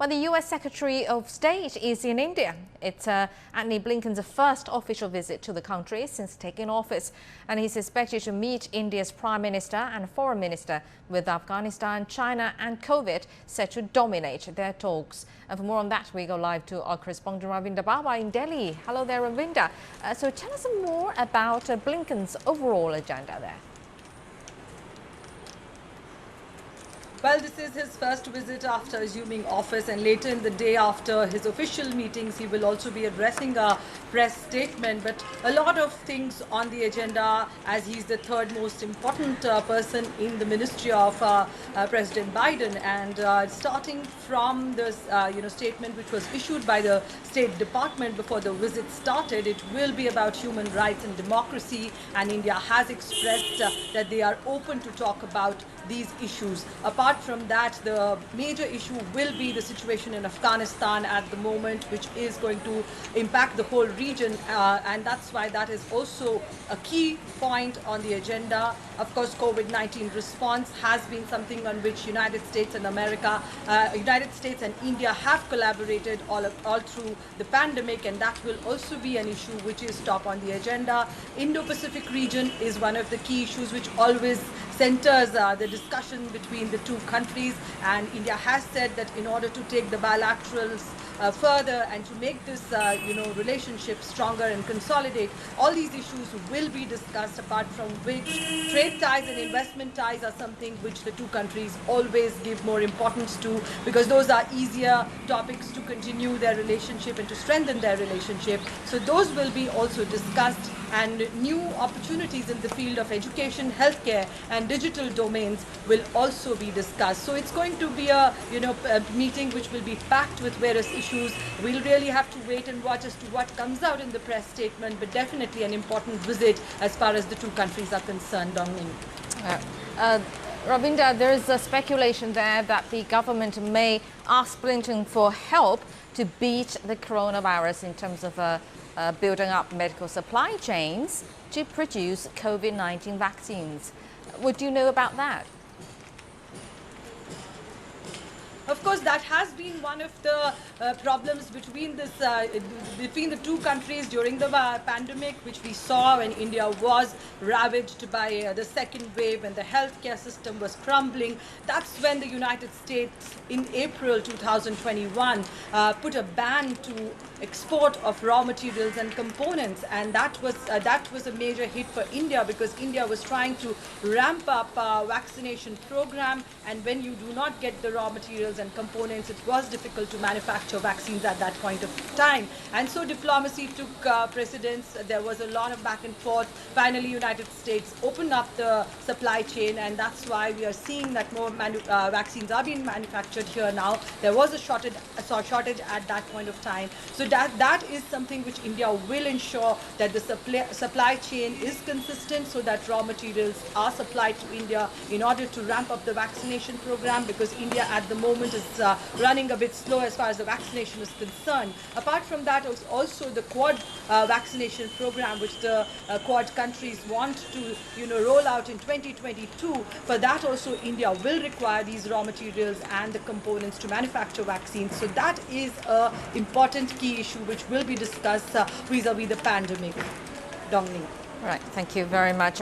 Well, the U.S. Secretary of State is in India. It's Antony Blinken's first official visit to the country since taking office, and he's expected to meet India's Prime Minister and Foreign Minister, with Afghanistan, China and COVID set to dominate their talks. And for more on that, we go live to our correspondent Ravinder Bawa in Delhi. Hello there, Ravinder. So tell us some more about Blinken's overall agenda there. Well, this is his first visit after assuming office, and later in the day after his official meetings, he will also be addressing a press statement. But a lot of things on the agenda, as he's the third most important person in the ministry of President Biden. And starting from this statement which was issued by the State Department before the visit started, it will be about human rights and democracy, and India has expressed that they are open to talk about these issues. Apart from that, the major issue will be the situation in Afghanistan at the moment, which is going to impact the whole region, and that's why that is also a key point on the agenda. Of course, COVID-19 response has been something on which United States and India have collaborated all through the pandemic, and that will also be an issue which is top on the agenda. Indo-Pacific region is one of the key issues which always centers the discussion between the two countries, and India has said that in order to take the bilaterals further and to make this relationship stronger and consolidate, all these issues will be discussed, apart from which trade ties and investment ties are something which the two countries always give more importance to, because those are easier topics to continue their relationship and to strengthen their relationship. So those will be also discussed, and new opportunities in the field of education, healthcare and digital domains will also be discussed. So it's going to be a meeting which will be packed with various issues. We'll really have to wait and watch as to what comes out in the press statement, but definitely an important visit as far as the two countries are concerned. Ravinder, there is a speculation there that the government may ask Blinken for help to beat the coronavirus in terms of building up medical supply chains to produce COVID-19 vaccines. What do you know about that? Of course, that has been one of the problems between the two countries during the pandemic, which we saw when India was ravaged by the second wave and the healthcare system was crumbling. That's when the United States in April 2021 put a ban to export of raw materials and components, and that was a major hit for India, because India was trying to ramp up vaccination program, and when you do not get the raw materials and components, it was difficult to manufacture vaccines at that point of time. And so diplomacy took precedence. There was a lot of back and forth. Finally, United States opened up the supply chain, and that's why we are seeing that more vaccines are being manufactured here now. There was a shortage at that point of time. So that is something which India will ensure, that the supply chain is consistent, so that raw materials are supplied to India in order to ramp up the vaccination program, because India at the moment is running a bit slow as far as the vaccination is concerned. Apart from that, also the Quad vaccination program, which the Quad countries want to roll out in 2022. For that also, India will require these raw materials and the components to manufacture vaccines. So that is an important key issue which will be discussed vis-a-vis the pandemic. Dongling. Right, thank you very much.